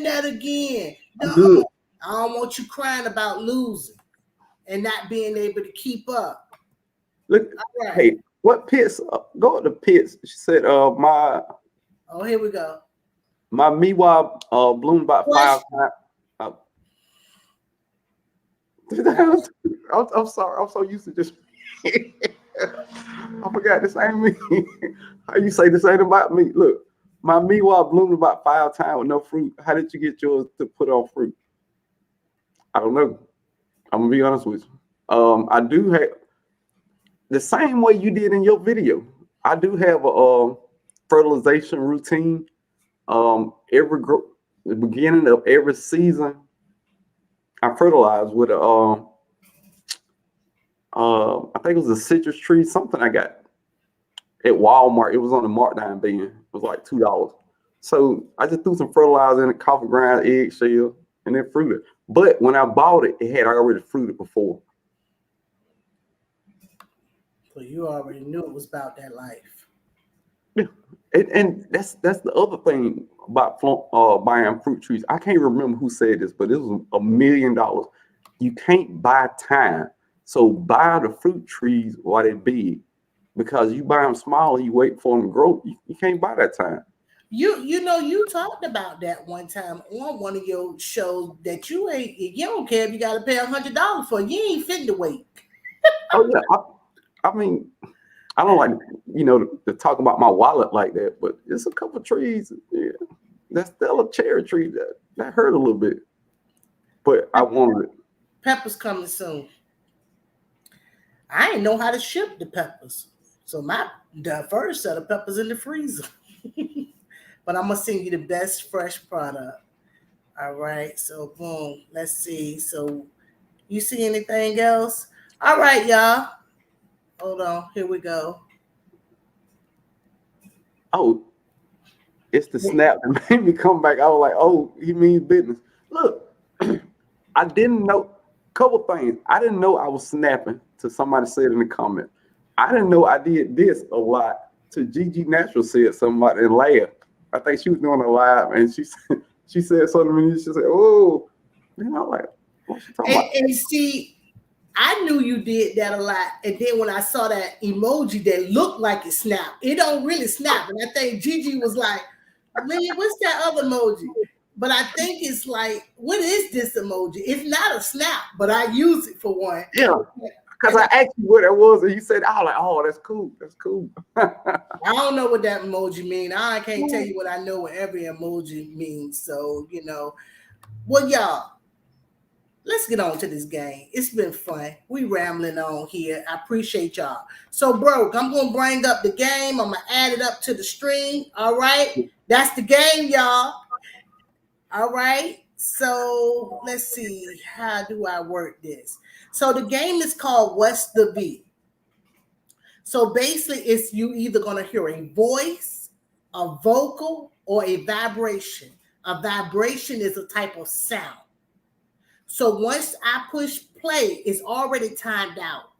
Speaker 2: that again.
Speaker 12: I'm good.
Speaker 2: I don't want you crying about losing and not being able to keep up.
Speaker 12: Look,
Speaker 2: right.
Speaker 12: Hey, what pits? Go to the pits. She said, my.
Speaker 2: Oh, here we go.
Speaker 12: My Miwa bloomed about 5 times. I'm sorry. I'm so used to just. I forgot this ain't me. How you say this ain't about me? Look, my Miwa bloomed about 5 times with no fruit. How did you get yours to put on fruit? I don't know. I'm gonna be honest with you. I do have the same way you did in your video. I do have a fertilization routine. The beginning of every season, I fertilize with a I think it was a citrus tree, something I got at Walmart. It was on the markdown bin. It was like $2. So I just threw some fertilizer in it, coffee ground, eggshell, and then fruited. But when I bought it, it had already fruited before.
Speaker 2: So you already knew it was about that life.
Speaker 12: Yeah, and that's the other thing about buying fruit trees. I can't remember who said this, but it was $1 million. You can't buy time. So buy the fruit trees while they're big, because you buy them small and you wait for them to grow. You can't buy that time.
Speaker 2: You know, you talked about that one time on one of your shows that you don't care if you got to pay $100 for it. You ain't fitting to wait.
Speaker 12: Oh yeah, I mean, I don't like to talk about my wallet like that, but it's a couple trees. Yeah, that's still a cherry tree that hurt a little bit, but I wanted it.
Speaker 2: Peppers coming soon. I didn't know how to ship the peppers, so the first set of peppers in the freezer. But I'm gonna send you the best fresh product. All right, so boom. Let's see. So you see anything else? All right, y'all. Hold on. Here we go.
Speaker 12: Oh, it's the snap that made me come back. I was like, oh, he means business. Look, I didn't know a couple things. I didn't know I was snapping to somebody said in the comment. I didn't know I did this a lot to Gigi Natural said somebody and laughed. I think she was doing a live and she said something to me. She said, oh, and I'm like, what's she talking about?
Speaker 2: And see, I knew you did that a lot. And then when I saw that emoji that looked like it snapped, it don't really snap. And I think Gigi was like, man, what's that other emoji? But I think it's like, what is this emoji? It's not a snap, but I use it for one.
Speaker 12: Yeah, because I asked you what it was, and you said, "I was like, oh, that's cool. That's cool."
Speaker 2: I don't know what that emoji means. I can't tell you what I know what every emoji means. So, well, y'all, let's get on to this game. It's been fun. We rambling on here. I appreciate y'all. So, bro, I'm going to bring up the game. I'm going to add it up to the stream. All right? That's the game, y'all. All right? So, let's see. How do I work this? So, the game is called What's the V? So, basically, it's you either going to hear a voice, a vocal, or a vibration. A vibration is a type of sound. So once I push play, it's already timed out.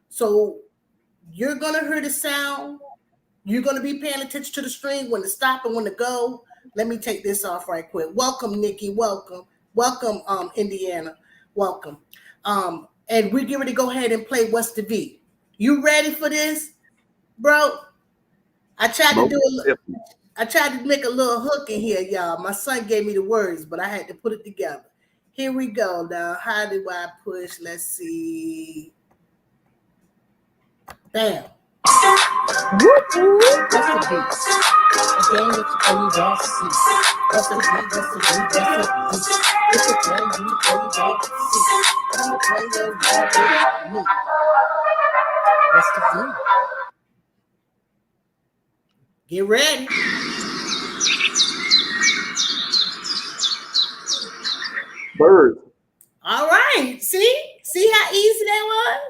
Speaker 2: So you're going to hear the sound. You're going to be paying attention to the stream, when to stop and when to go. Let me take this off right quick. Welcome, Nikki. Welcome. Welcome, Indiana. Welcome. And we're getting ready to go ahead and play What's the V? You ready for this, bro? I tried to make a little hook in here, y'all. My son gave me the words, but I had to put it together. Here we go now. How do I push? Let's see. Bam. Whoop, whoop. What's the beat? A game that you play, don't see. What's the beat? What's the beat? What's the beat? It's a game you play, don't see. I'm going to play your ball with me. What's the beat? Get ready.
Speaker 12: Birds.
Speaker 2: All right. See how easy that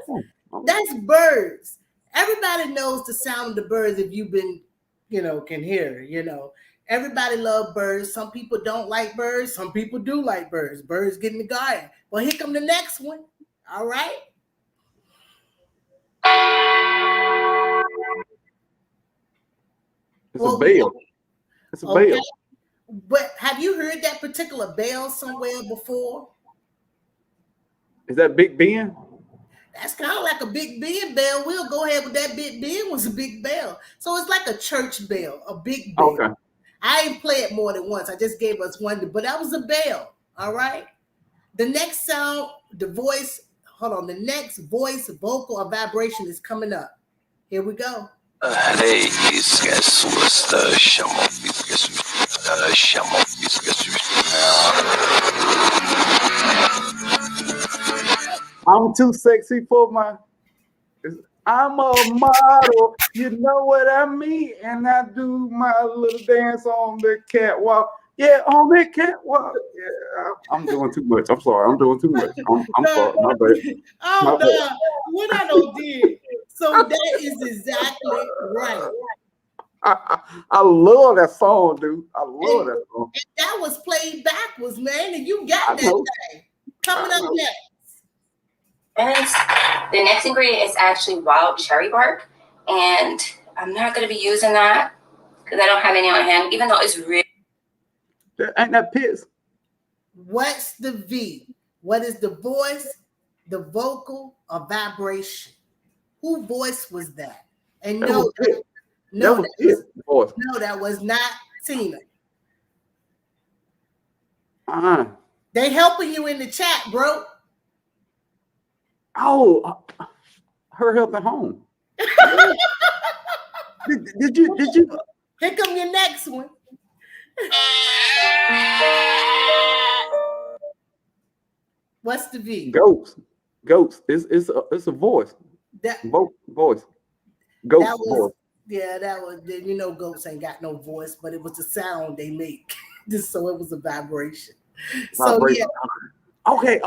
Speaker 2: was? That's birds. Everybody knows the sound of the birds if you've been, can hear, Everybody love birds. Some people don't like birds. Some people do like birds. Birds get in the garden. Well, here come the next one. All right.
Speaker 12: It's a bell. It's a bell.
Speaker 2: But have you heard that particular bell somewhere before?
Speaker 12: Is that Big Ben?
Speaker 2: That's kind of like a Big Ben bell. We'll go ahead with that. Big Ben was a big bell. So it's like a church bell, a big bell.
Speaker 12: Okay.
Speaker 2: I didn't play it more than once. I just gave us one, but that was a bell. All right. The next sound, the voice, hold on. The next voice, vocal, or vibration is coming up. Here we go.
Speaker 13: Hey, guess what's the show?
Speaker 12: I'm too sexy for my. I'm a model, you know what I mean, and I do my little dance on the catwalk. Yeah, on the catwalk. Yeah, I'm doing too much. I'm sorry. I'm doing too much. I'm sorry. My bad.
Speaker 2: Oh, no. What I don't did. So that is exactly right.
Speaker 12: I love that song, dude. I love that song.
Speaker 2: And that was played backwards, man, and you got that thing. Coming up next.
Speaker 14: And the next ingredient is actually wild cherry bark, and I'm not going to be using that because I don't have any on hand, even though it's really.
Speaker 12: Ain't that piss?
Speaker 2: What's the V? What is the voice, the vocal, or vibration? Who voice was that? And no, that was not Tina. They helping you in the chat, bro.
Speaker 12: Oh, her helping home. did you?
Speaker 2: Here come your next one. What's the V?
Speaker 12: Goats. It's a voice. Voice. Goats voice.
Speaker 2: Yeah, that was. You know, goats ain't got no voice, but it was the sound they make. So it was a vibration.
Speaker 12: Vibration. So yeah.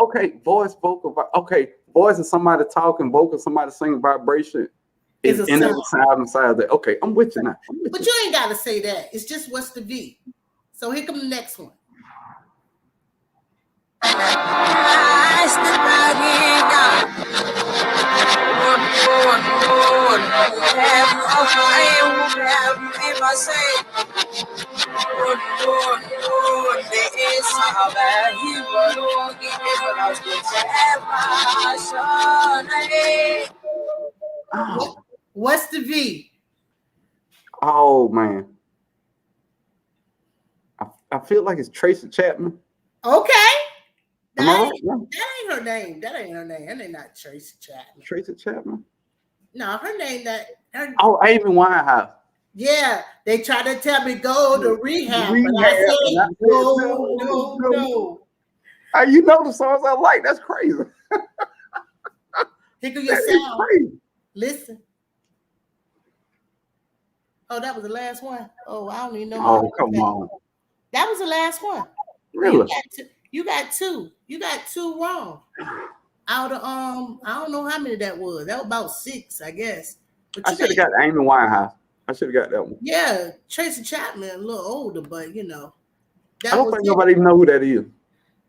Speaker 12: Okay. Voice, vocal. Okay. Voice is somebody talking, vocal somebody singing, vibration is in the sound inside of that. Okay, I'm with you now.
Speaker 2: But you ain't gotta say that. It's just what's the V. So here come the next one. What's the V?
Speaker 12: Oh man, I feel like it's Tracy Chapman.
Speaker 2: Okay, that ain't her name. That ain't not Tracy Chapman.
Speaker 12: Tracy Chapman.
Speaker 2: No, her name
Speaker 12: Oh, Amy Winehouse.
Speaker 2: Yeah, they tried to tell me go to rehab, but I said no.
Speaker 12: You know the songs I like. That's crazy.
Speaker 2: Here go your sound. Listen. Oh, that was the last one. Oh, I don't even know.
Speaker 12: Oh, come on.
Speaker 2: That was the last one.
Speaker 12: Really?
Speaker 2: You got two. You got two wrong. Out of I don't know how many that was. That was about 6, I guess. But
Speaker 12: I should have got Amy Winehouse. I should have got that one.
Speaker 2: Yeah, Tracy Chapman, a little older, but you know.
Speaker 12: I don't think nobody even know who that is.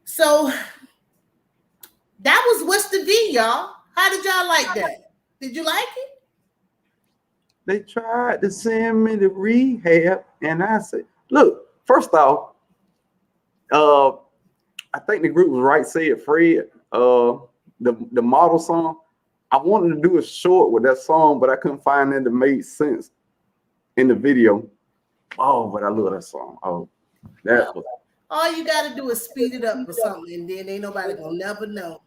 Speaker 2: So that was What's the V, y'all. How did y'all like that? Did you like it?
Speaker 12: They tried to send me to rehab, and I said, look, first off, I think the group was Right Said Fred, the model song. I wanted to do a short with that song, but I couldn't find it that made sense in the video. Oh, but I love that song. Oh, that was.
Speaker 2: All you got to do is speed it up or something, and then ain't nobody gonna never know.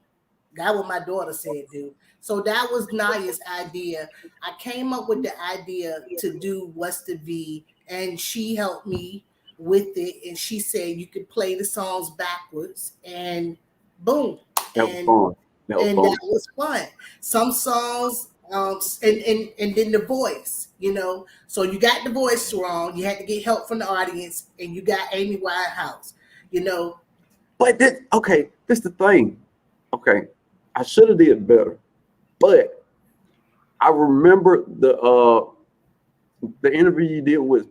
Speaker 2: That's what my daughter said, dude. So that was Naya's idea. I came up with the idea to do What's the V, and she helped me with it. And she said you could play the songs backwards, and boom.
Speaker 12: That was fun.
Speaker 2: That was fun. Some songs, and then the voice, you know. So you got the voice wrong. You had to get help from the audience, and you got Amy Winehouse, you know.
Speaker 12: But this is the thing. Okay, I should have did better, but I remember the interview you did with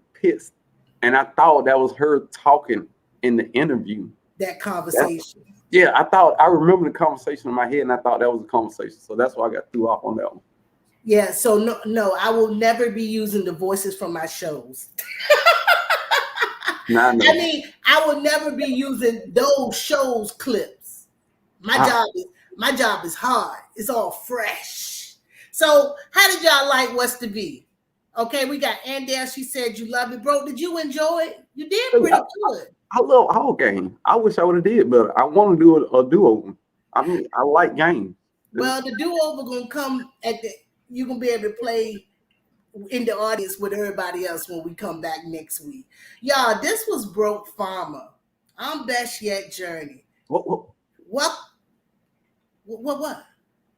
Speaker 12: and I thought that was her talking in the interview.
Speaker 2: That conversation.
Speaker 12: Yeah, I remember the conversation in my head, and I thought that was a conversation. So that's why I got threw off on that one.
Speaker 2: Yeah, so no, I will never be using the voices from my shows.
Speaker 12: Nah, no.
Speaker 2: I mean, I will never be using those shows clips. My job is hard. It's all fresh. So how did y'all like What's the V? Okay, we got Andale. She said you love it, bro. Did you enjoy it? You did pretty good.
Speaker 12: I love all games. I wish I would have did better. I want to do a do-over. I mean, I like games.
Speaker 2: Well, the do-over gonna come at the. You're gonna be able to play in the audience with everybody else when we come back next week. Y'all, this was Broke Farmer. I'm Bestyet Journey.
Speaker 12: What?
Speaker 2: Go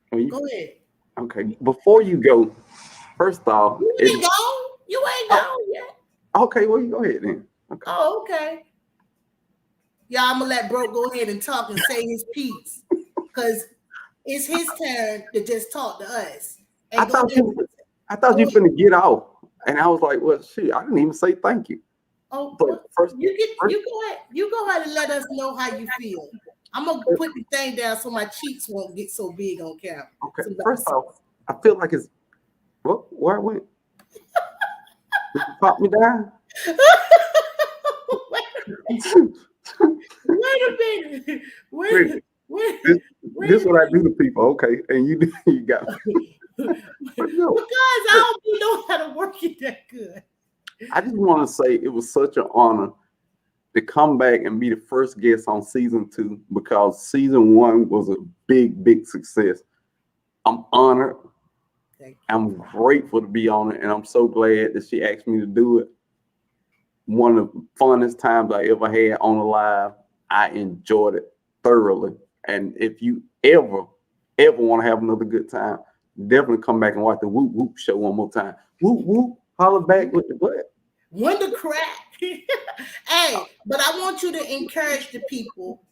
Speaker 2: ahead.
Speaker 12: Okay. Before you go, first off,
Speaker 2: You ain't gone yet.
Speaker 12: Okay, well, you go ahead then. Okay.
Speaker 2: Oh, okay. Y'all, I'm gonna let Broke go ahead and talk and say his piece because it's his turn to just talk to us.
Speaker 12: I thought you finna get off, and I was like, "Well, shit, I didn't even say thank you."
Speaker 2: Oh, but first, you go ahead. You go ahead and let us know how you feel. I'm gonna put the thing down so my cheeks won't get so big on camera.
Speaker 12: Okay. First off, I feel like it's where I went. Did you pop me down?
Speaker 2: Wait a minute. Wait.
Speaker 12: This is what I do to people, okay? And you got me.
Speaker 2: Because I don't know how to work it that good.
Speaker 12: I just want to say it was such an honor to come back and be the first guest on season 2 because season 1 was a big success. I'm honored. I'm grateful to be on it, and I'm so glad that she asked me to do it. One of the funnest times I ever had on a live. I enjoyed it thoroughly. And if you ever want to have another good time, definitely come back and watch the Woop Woop show one more time. Woop Woop, holler back with the what?
Speaker 2: Wonder crack. Hey, but I want you to encourage the people,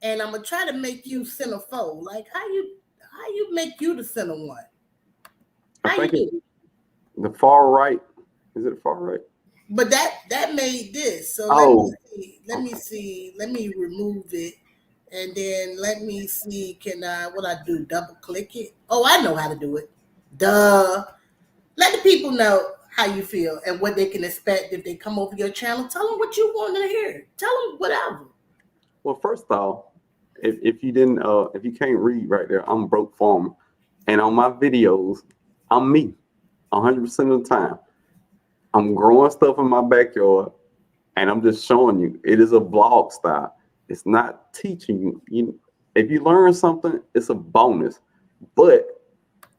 Speaker 2: and I'm gonna try to make you center foe. Like how you make you the center one?
Speaker 12: I think it's the far right. Is it far right?
Speaker 2: But that made this. So let me see. Let me remove it. And then let me see, what I do? Double click it? Oh, I know how to do it. Duh. Let the people know how you feel and what they can expect if they come over your channel. Tell them what you want to hear. Tell them whatever.
Speaker 12: Well, first off, if you didn't, if you can't read right there, I'm Broke Farmer. And on my videos, I'm me 100% of the time. I'm growing stuff in my backyard and I'm just showing you. It is a vlog style. It's not teaching you. If you learn something, it's a bonus. But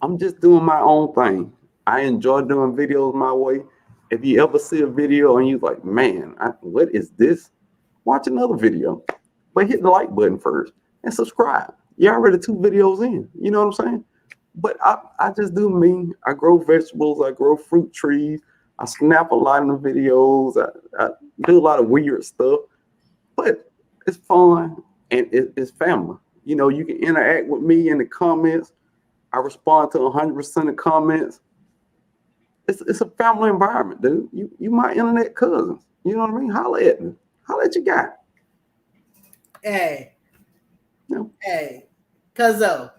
Speaker 12: I'm just doing my own thing. I enjoy doing videos my way. If you ever see a video and you're like, man, what is this? Watch another video. But hit the like button first and subscribe. You're already 2 videos in. You know what I'm saying? But I just do me. I grow vegetables. I grow fruit trees. I snap a lot in the videos. I do a lot of weird stuff. But it's fun and it's family. You know, you can interact with me in the comments. I respond to 100% of comments. It's a family environment, dude. You my internet cousins. You know what I mean? Holla at me. Holla at your guy.
Speaker 2: Hey.
Speaker 12: No.
Speaker 2: Hey. Cuzzo,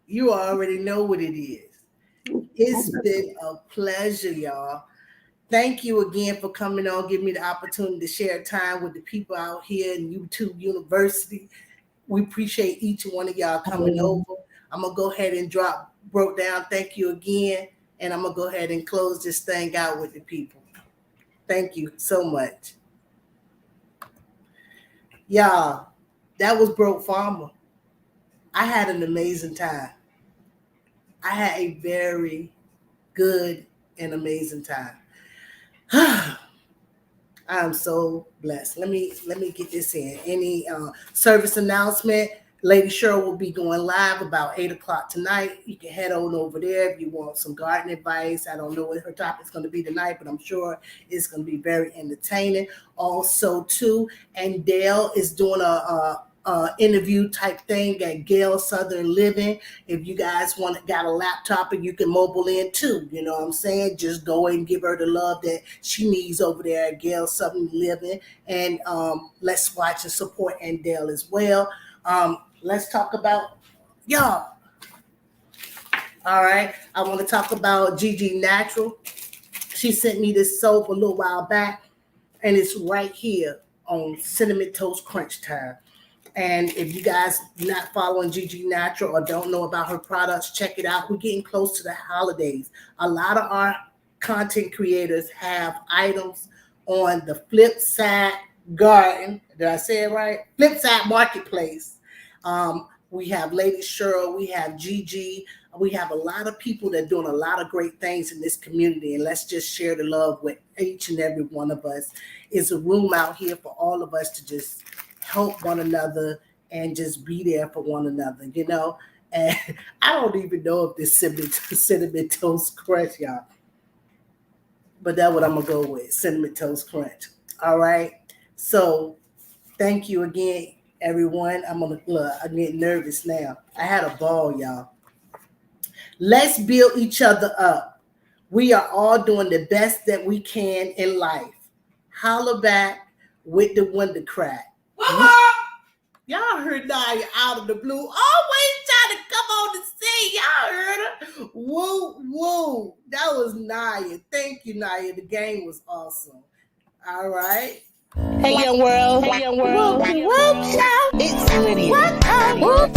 Speaker 2: you already know what it is. It's been a pleasure, y'all. Thank you again for coming on, giving me the opportunity to share time with the people out here in YouTube University. We appreciate each one of y'all coming over. I'm going to go ahead and broke down. Thank you again. And I'm going to go ahead and close this thing out with the people. Thank you so much. Y'all, that was Broke Farmer. I had an amazing time. I had a very good and amazing time. I'm so blessed. Let me get this in. Any service announcement? Lady Cheryl will be going live about 8 o'clock tonight. You can head on over there if you want some garden advice. I don't know what her topic's going to be tonight, but I'm sure it's going to be very entertaining. Also, too, and Dale is doing a interview type thing at Gale Southern Living. If you guys got a laptop and you can mobile in too, you know what I'm saying? Just go and give her the love that she needs over there at Gale Southern Living. And let's watch and support Andale as well. Let's talk about y'all. All right. I want to talk about Gigi Natural. She sent me this soap a little while back, and it's right here on Cinnamon Toast Crunch Time. And if you guys not following Gigi Natural or don't know about her products, check it out. We're getting close to the holidays. A lot of our content creators have items on the Flipside Garden. Did I say it right? Flipside Marketplace. We have Lady Cheryl. We have Gigi. We have a lot of people that are doing a lot of great things in this community. And let's just share the love with each and every one of us. It's a room out here for all of us to just help one another and just be there for one another, you know? And I don't even know if this cinnamon toast crunch, y'all. But that's what I'm going to go with, cinnamon toast crunch. All right? So thank you again, everyone. I'm getting nervous now. I had a ball, y'all. Let's build each other up. We are all doing the best that we can in life. Holla back with the Wonder Crack. Y'all heard Naya out of the blue. Always trying to come on the scene. Y'all heard her. Woo, woo. That was Naya. Thank you, Naya. The game was awesome. All right.
Speaker 1: Hey, young world. Hey, young world.
Speaker 3: Whoop, whoop, shout.
Speaker 1: It's Lydia.
Speaker 3: Welcome, whoop,